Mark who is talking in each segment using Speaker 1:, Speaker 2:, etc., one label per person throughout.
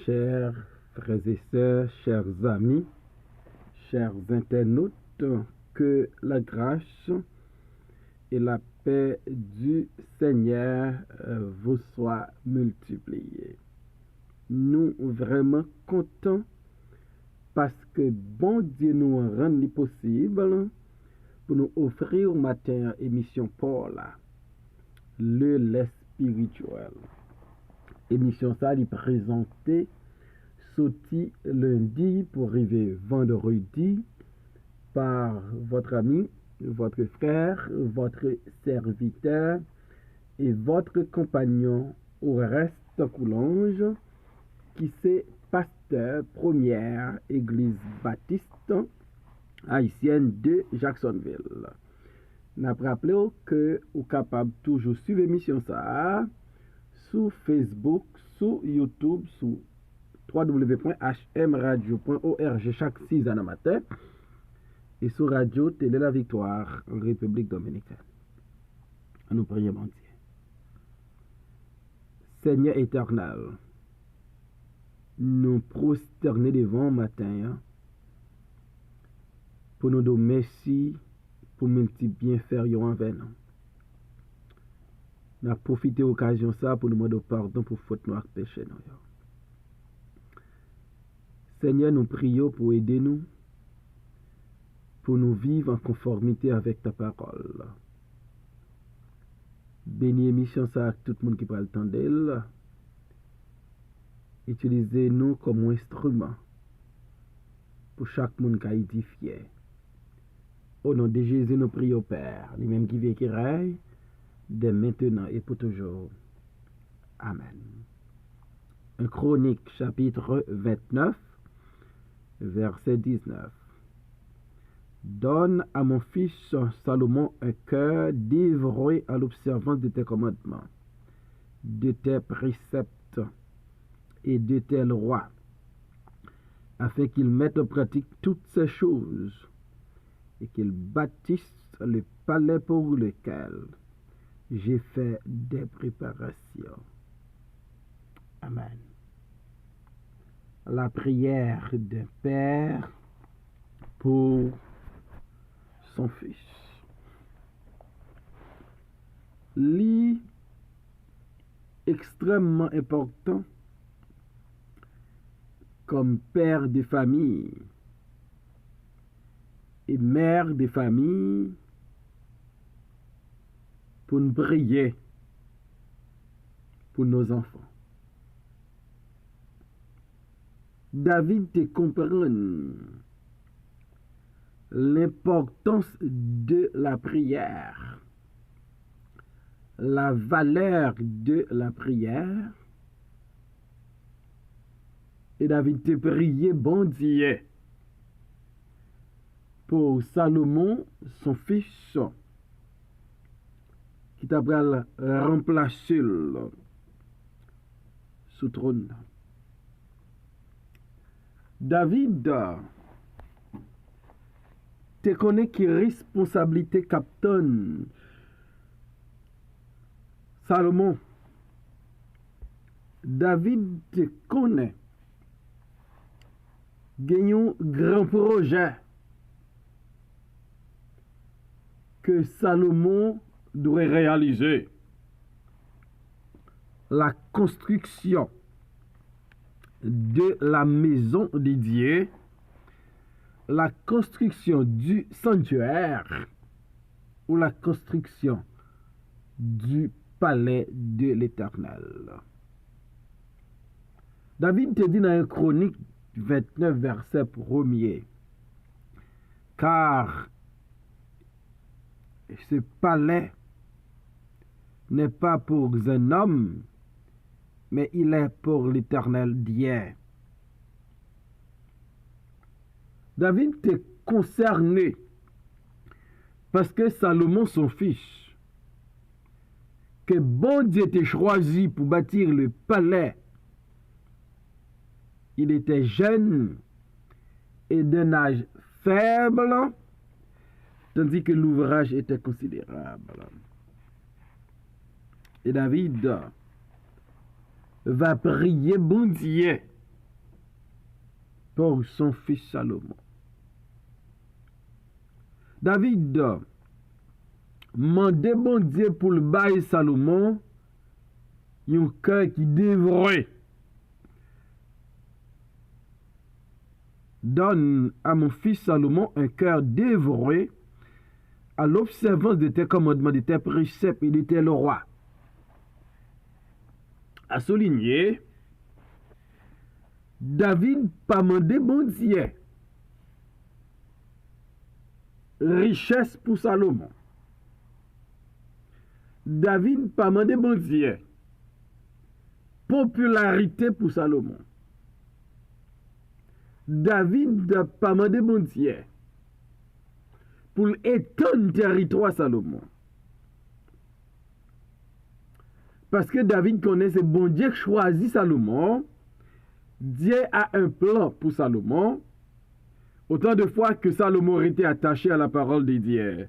Speaker 1: Chers frères et sœurs, chers amis, chers internautes, que la grâce et la paix du Seigneur vous soient multipliées. Nous vraiment contents parce que bon Dieu nous rend possible pour nous offrir au matin émission Paul, le lait spirituel. Émission ça est présentée sorti lundi pour arriver vendredi par votre ami, votre frère, votre serviteur et votre compagnon au reste Coulange qui c'est pasteur première église baptiste haïtienne de Jacksonville. N'a rappelé que vous capable toujours suivre l'émission ça sur Facebook, sur YouTube, sur www.hmradio.org chaque 6 ans matin et sur Radio Télé La Victoire en République Dominicaine. Nous prions mon Dieu. Seigneur éternel, nous prosterner devant matin pour nous donner merci pour multiplier bienfaits envers nous. Nous avons profité de l'occasion ça pour nous demander pardon pour faute nous et péché nous. Seigneur, nous prions pour aider nous, pour nous vivre en conformité avec ta parole. Bénis l'émission ça à tout le monde qui prend le temps d'elle. Utilisez-nous comme instrument pour chaque monde qui a édifié. Au nom de Jésus, nous prions Père, lui-même qui vit et qui règne, dès maintenant et pour toujours. Amen. Un Chronique, chapitre 29, verset 19. Donne à mon fils Salomon un cœur dévoué à l'observance de tes commandements, de tes préceptes et de tes lois, afin qu'il mette en pratique toutes ces choses et qu'il bâtisse le palais pour lequel j'ai fait des préparations. Amen. La prière d'un père pour son fils. Li extrêmement important comme père de famille et mère de famille pour nous prier pour nos enfants. David te comprend l'importance de la prière, la valeur de la prière. Et David te prié bon Dieu pour Salomon, son fils, qui t'a remplacé sous trône. David te connaît qui responsabilité captain Salomon. David te connaît gagnons grand projet que Salomon doit réaliser. La construction de la maison de Dieu, la construction du sanctuaire ou la construction du palais de l'Éternel. David te dit dans une Chronique 29, verset 1er, car ce palais n'est pas pour un homme, mais il est pour l'Éternel Dieu. David était concerné parce que Salomon, son fils, que bon Dieu était choisi pour bâtir le palais, il était jeune et d'un âge faible, tandis que l'ouvrage était considérable. Et David va prier bon Dieu pour son fils Salomon. David mandé bon Dieu pour le bail Salomon un cœur qui devrait donne à mon fils Salomon un cœur dévoré à l'observance de tes commandements, de tes préceptes et de tes lois. À souligner, David pas mandé bon Dieu richesse pour Salomon. David pas mandé bon Dieu popularité pour Salomon. David n'a pas demandé bon Dieu pour étendre le territoire Salomon. Parce que David connaît ce bon Dieu qui choisit Salomon. Dieu a un plan pour Salomon. Autant de fois que Salomon était attaché à la parole de Dieu.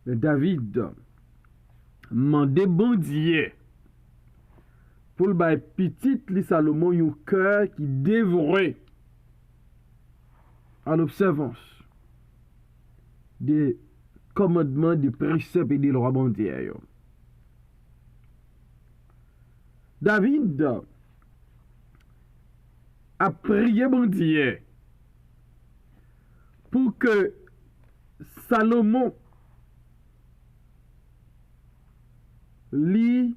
Speaker 1: Mais David demandé bon Dieu pour le petit li Salomon un cœur qui dévorait à l'observance des commandements, des préceptes et des lois bon Dieu. David a prié bon Dieu pour que Salomon li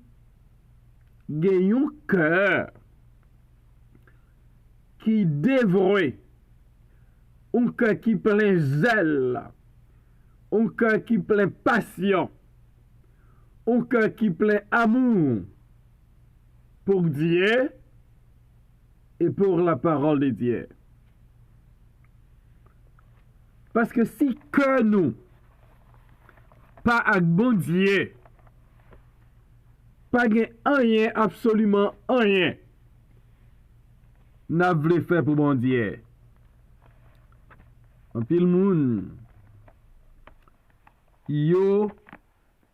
Speaker 1: gagne un cœur qui dévore, un cœur qui plein zèle, un cœur qui plein passion, un cœur qui plein amour pour Dieu et pour la parole de Dieu. Parce que si que nous, pas avec bon Dieu, pas rien, absolument rien, n'a voulu faire pour bon Dieu. En pile moun, yo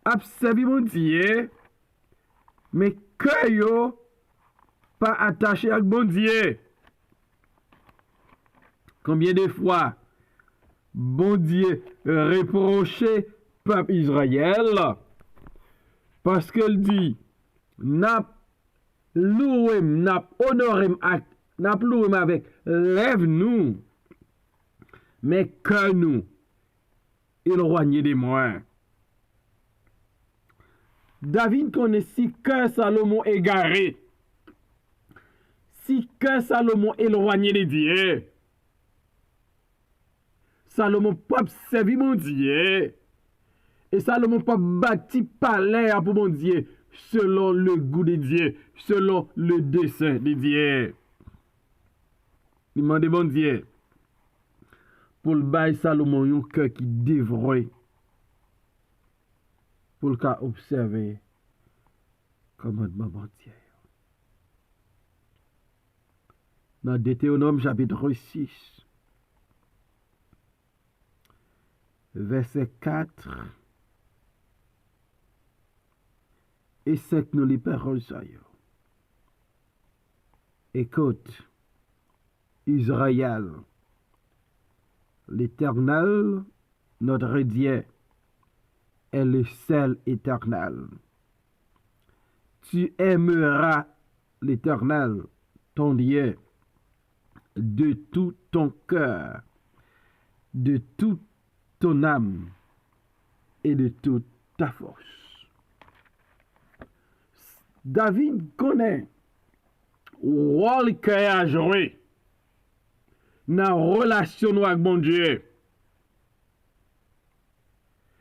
Speaker 1: observé mon Dieu, mais que yo pas attaché avec bon Dieu. Combien de fois bon Dieu reprochait peuple Israël parce qu'il dit n'a loué, n'a honoré, n'a loué avec lève nous, mais que nous éloigné de moi. David connaît si que Salomon égaré, si que Salomon éloigné de Dieu. Salomon pas servi mon Dieu. Et Salomon pas bâti palais pour mon Dieu selon le goût de Dieu, selon le dessein de Dieu. Il m'a demandé bon Dieu pour le bail Salomon un cœur qui dévore pour le cas observer commandement bon Dieu. Dans Deutéronome chapitre 6, verset 4 et 5, nous les paroles ça. Écoute, Israël, l'Éternel, notre Dieu, est le seul éternel. Tu aimeras l'Éternel, ton Dieu, de tout ton cœur, de toute ton âme et de toute ta force. David connaît le rôle qu'il a joué dans la relation avec mon Dieu.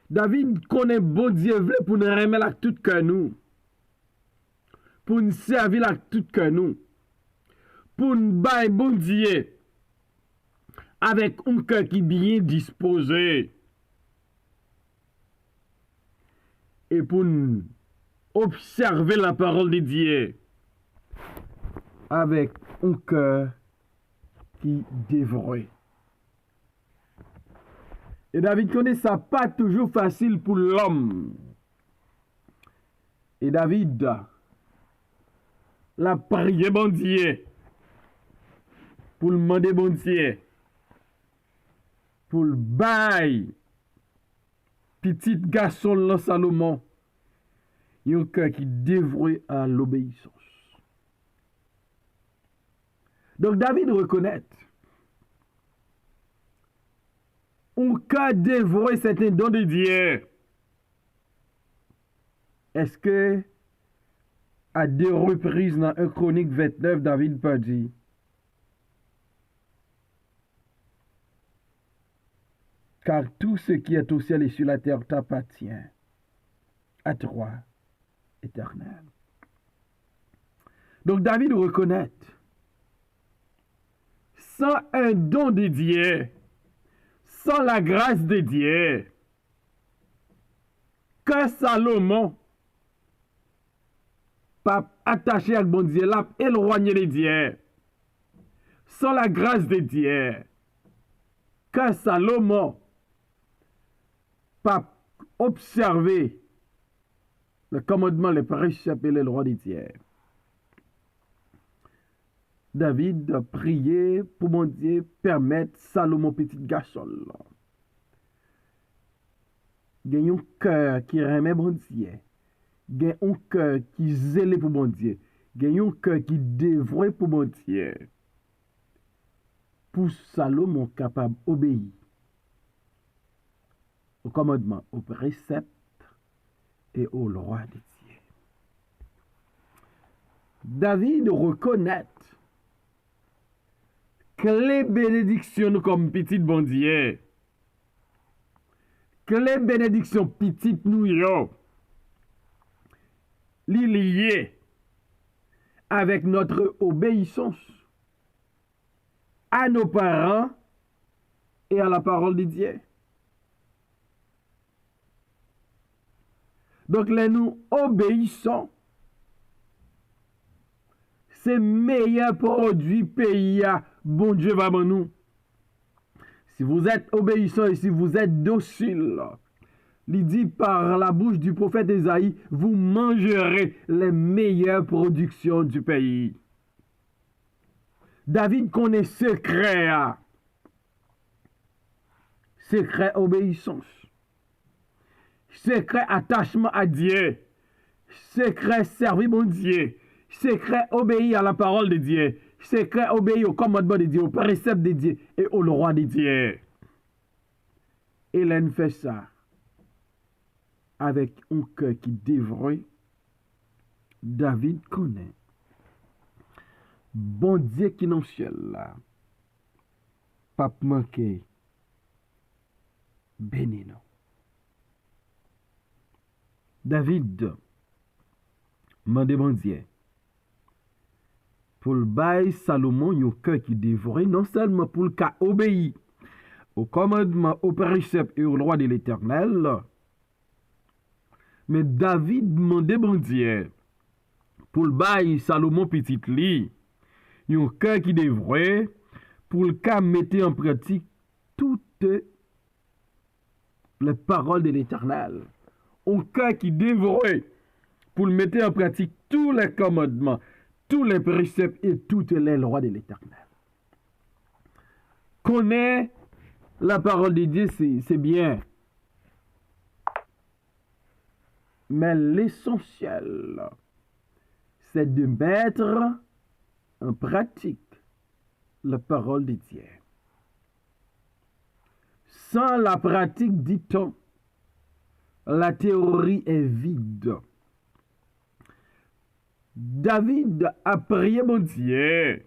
Speaker 1: David connaît bon Dieu pour nous remettre avec tout cœur nous, pour nous servir avec tout cœur nous, pour nous bailler bon Dieu avec un cœur qui est bien disposé et pour nous observer la parole de Dieu avec un cœur qui dévore. Et David connaît ça pas toujours facile pour l'homme. Et David l'a prié bon Dieu pour le demander bon Dieu, pour le bail, petit garçon là Salomon, il y a un cœur qui dévoué à l'obéissance. Donc David reconnaît, un cœur dévoué, c'est un don de Dieu. Est-ce que, à 2 reprises dans 1 Chronique 29, David peut dire, car tout ce qui est au ciel et sur la terre t'appartient, à toi, Éternel. Donc David reconnaît, sans un don de Dieu, sans la grâce de Dieu, que Salomon, pas attaché à bon Dieu, l'a éloigné de Dieu, sans la grâce de Dieu, que Salomon, pas observé le commandement, les préceptes et les lois de Dieu. David a prié pour mon Dieu permettre Salomon petit garçon là. Gagne un cœur qui remet bon Dieu. Gagne un cœur qui zélé pour mon Dieu. Gagne un cœur qui dévoué pour mon Dieu. Pour Salomon capable d'obéir au commandement, aux préceptes et aux lois de Dieu. David reconnaît que les bénédictions comme petit bon Dieu, que les bénédictions petites nous yo, liées avec notre obéissance à nos parents et à la parole de Dieu. Donc, là, nous obéissons. C'est meilleur produit pays à bon Dieu va nous. Si vous êtes obéissant et si vous êtes docile, il dit par la bouche du prophète Ésaïe, vous mangerez les meilleures productions du pays. David connaît secret obéissance, secret attachement à Dieu, secret servir mon Dieu, secret obéir à la parole de Dieu, secret obéir au commandement de Dieu, au précepte de Dieu et au roi de Dieu. Hélène fait ça avec un cœur qui dévoué. David connaît. Bon Dieu qui est dans le ciel là, pas manquer, béni nous. David mande bon Dieu pour le bail Salomon un cœur qui dévoué, non seulement pour le cas obéir au commandement, au précepte et au loi de l'Éternel, mais David demande bon Dieu pour le bail Salomon petit li, un cœur qui dévoué pour le cas mettre en pratique toutes les paroles de l'Éternel. Un cœur qui dévoué pour le mettre en pratique tous les commandements, tous les préceptes et toutes les lois de l'Éternel. Connaître la parole de Dieu, c'est bien. Mais l'essentiel, c'est de mettre en pratique la parole de Dieu. Sans la pratique, dit-on, la théorie est vide. David a prié mon Dieu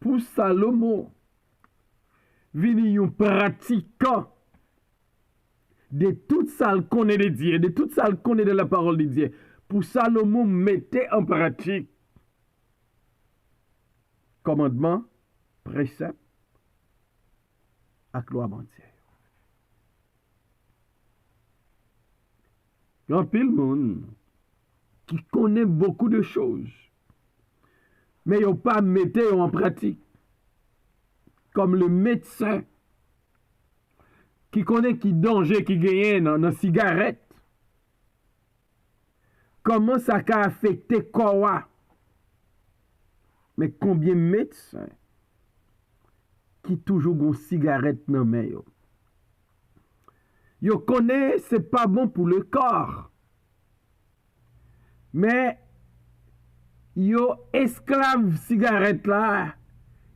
Speaker 1: pour Salomon, venir un pratiquant de tout ça qu'il connaît de Dieu, de tout ça qu'il connaît de la parole de Dieu. Pour Salomon, mettez en pratique commandement, précepte, à loi mon Dieu. Il y a pile monde qui connaît beaucoup de choses, mais ils n'ont pas mis en pratique. Comme le médecin qui connaît qui danger qui gagne dans la cigarette. Comment ça a affecté quoi? Mais combien de médecins qui toujours gon cigarette dans main yo. Yo connaît c'est pas bon pour le corps. Mais yo esclave cigarette là,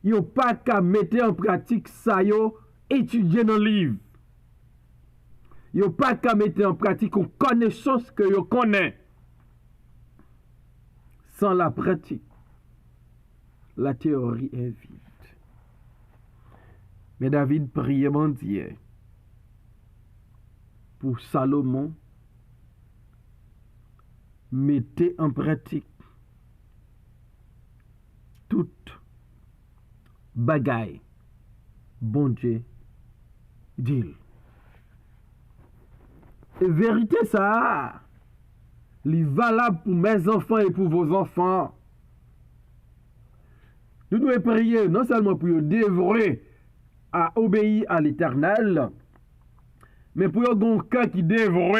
Speaker 1: yo pas qu'à mettre en pratique ça yo étudier dans livre. Yo pas qu'à mettre en pratique une connaissance que yo connaît. Sans la pratique, la théorie est vide. Mais David priait mon Dieu pour Salomon mettez en pratique toute bagaille bon Dieu dit. Et vérité ça, est valable pour mes enfants et pour vos enfants. Nous devons prier non seulement pour dévorer à obéir à l'Éternel, mais pour un cœur qui dévore,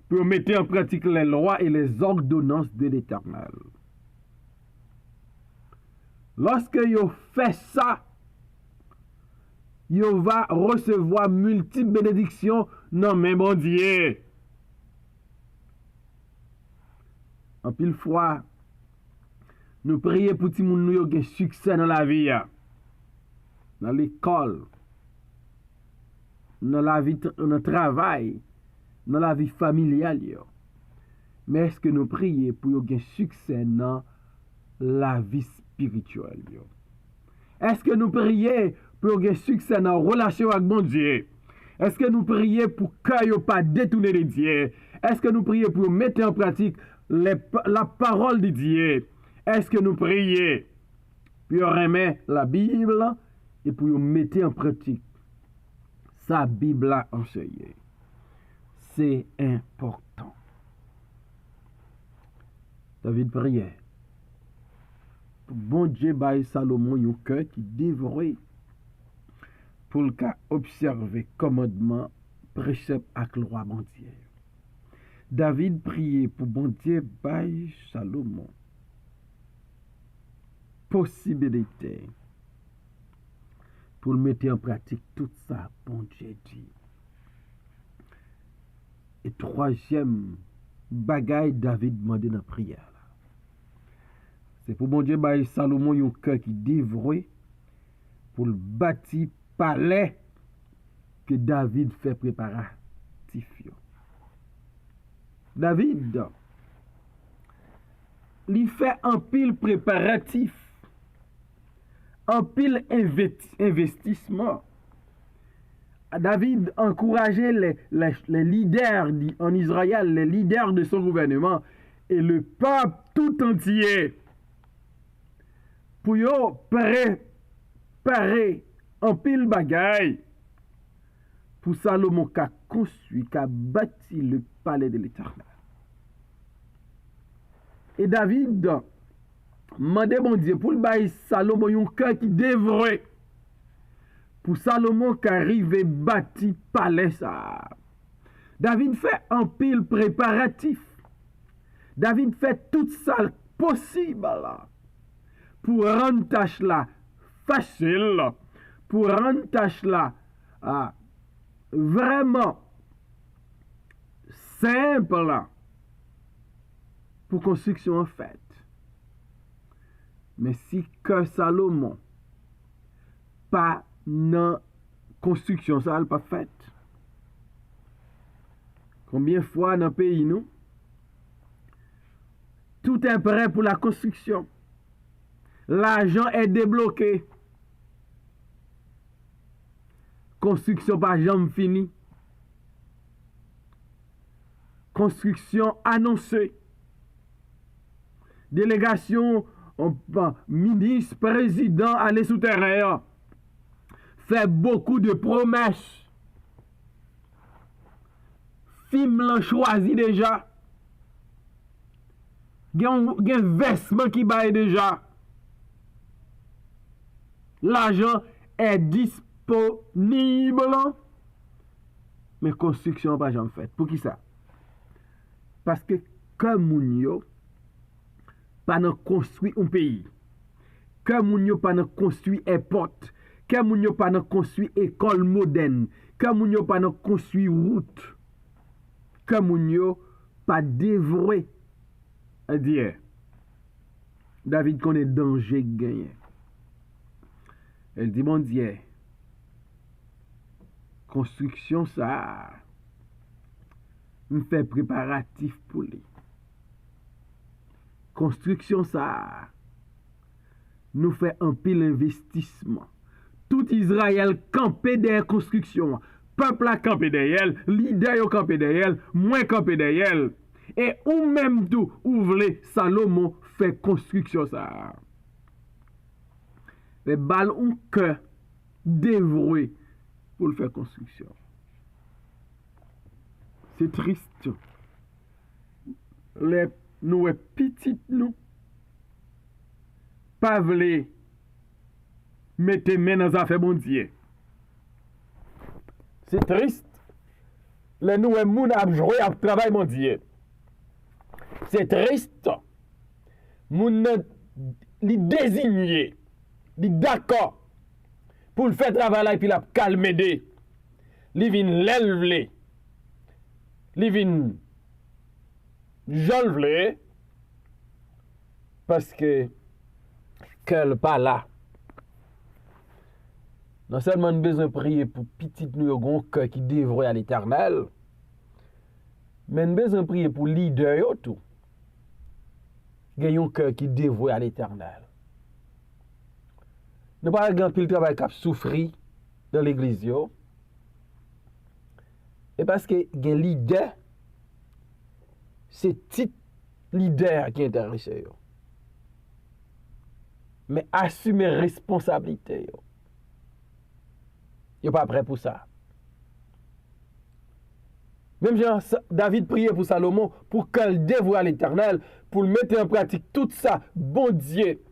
Speaker 1: pour mettre en pratique les lois et les ordonnances de l'Éternel. Lorsque vous fait ça, vous va recevoir multiples bénédictions dans mes bon Dieu. En pile fois, nous prions pour tout le monde qui a succès dans la vie, dans l'école, dans la vie, dans le travail, dans la vie familiale. Mais est-ce que nous prions pour qu'il y ait succès dans la vie spirituelle? Est-ce que nous prions pour qu'il y ait succès dans la relation avec mon Dieu? Est-ce que nous prions pour qu'il n'y ait pas détourné de Dieu? Est-ce que nous prions pour mettre en pratique la parole de Dieu? Est-ce que nous prions pour remettre la Bible et pour mettre en pratique sa Bible à enseigner? C'est important. David priait pour bon Dieu bail Salomon un cœur qui dévorait pour le cas observer commandement, précepte avec loi bon Dieu. David priait pour bon Dieu bail Salomon possibilité pour le mettre en pratique tout ça bon Dieu dit. Et troisième bagaille David demandé dans la prière. C'est pour bon Dieu bail Salomon un cœur qui dévore pour le bâtir palais que David fait préparatif. David il fait un pile préparatif, un pile investissement. David encourageait les leaders en Israël, les leaders de son gouvernement et le peuple tout entier pour préparer un pile bagaille pour Salomon qui a construit, qui a bâti le palais de l'Éternel. Et David demandait bon Dieu pour le bail Salomon un cœur qui dévorait. Pour Salomon qui arrive bâti palais ça. David fait un pile préparatif. David fait tout ça possible là pour rendre tâche là facile, pour rendre tâche là vraiment simple là, pour construction en fait. Mais si que Salomon pas dans construction ça pas fait. Combien de fois dans le pays nous tout est prêt pour la construction. L'argent est débloqué. Construction pas jamais finie. Construction annoncée. Délégation, ministre, président, aller sous terrain. Fait beaucoup de promesses. Film l'ont choisi déjà. Il y a un vêtement qui baille déjà. L'argent est disponible. Mais construction pas jamais faite. Pour qui ça? Parce que comme moun yo pas construit un pays. Comme moun yo pas construit un porte. Que moun yo pas nan construit école moderne, que moun yo pas nan construit route, que moun yo pas dévoué à Dieu. David connaît danger gagné. Elle dit mon Dieu, construction ça me fait préparatif pour lui. Construction ça nous fait un pile investissement. Tout Israël campé derrière construction. Peuple a campé derrière, leader a campé derrière, moins campé derrière. Et ou même tout, ou vle Salomon fait construction ça. Les balles ont cœur dévoué pour le faire construction. C'est triste. Les nous petites nous pas vle mettez main dans affaire bon Dieu. C'est triste. Les nous moun a joué à travail mon Dieu. C'est triste. Moun li désigné, li d'accord pour le faire travail là et puis la calmer de. Li vin l'elvle. Li vin j'enlevle parce que qu'elle pas là. Non seulement nous besoin prier pour petit nous yon cœur qui dévoué à l'Éternel, mais nous besoin prier pour leader yo tout. Yon cœur qui dévoué à l'Éternel. Nous pas grand pile travail qui souffri dans l'église yo. Et parce que gen leader c'est petit leader qui intéresse yo. Mais assumer responsabilité yo. Yo pas prêt pour ça. Même Jean, David priait pour Salomon pour qu'elle dévoue à l'Éternel, pour le mettre en pratique tout ça. Bon Dieu,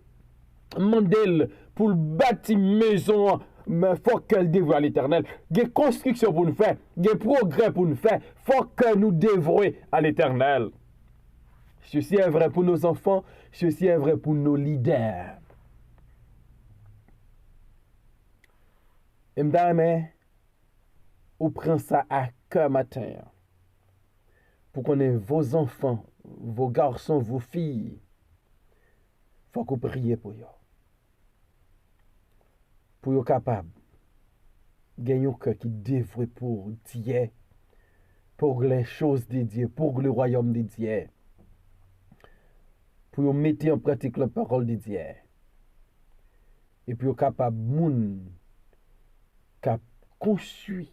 Speaker 1: mandel pour le bâtir maison, mais faut qu'elle dévoue à l'Éternel. Il y a construction pour nous faire, il y a progrès pour nous faire. Faut que nous dévouions à l'Éternel. Ceci est vrai pour nos enfants, ceci est vrai pour nos leaders. Et m'dame, ou prend ça à cœur matin. Pour qu'on ait vos enfants, vos garçons, vos filles. Faut qu'on prie pour eux. Pour eux capables. Gagner un cœur qui dévoué pour Dieu. Pour les choses de Dieu. Pour le royaume de Dieu. Pour eux mettre en pratique la parole de Dieu. Et puis eux capables moun cap construit,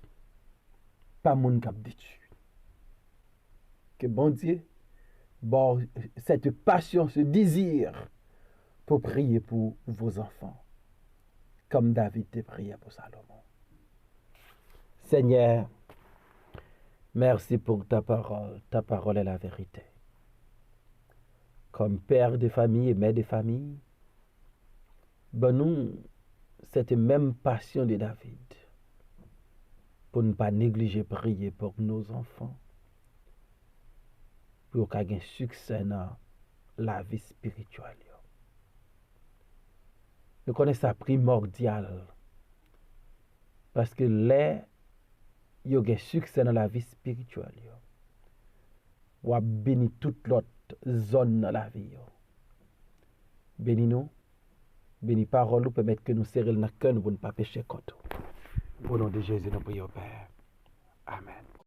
Speaker 1: pas moun cap détruit. Que bon Dieu, bon, cette passion, ce désir pour prier pour vos enfants, comme David te prié pour Salomon. Seigneur, merci pour ta parole est la vérité. Comme père de famille et mère de famille, ben nous, cette même passion de David, pour ne pas négliger prier pour nos enfants, pour qu'ils aient un succès dans la vie spirituelle. Nous connaissons ça primordial, parce que là, il y a un succès dans la vie spirituelle. Ou a béni toute l'autre zone dans la vie. Béni nous, béni parole, nous permettre que nous serrions dans le cœur pour ne pas pécher contre. Au nom de Jésus, nous prions, Père. Amen.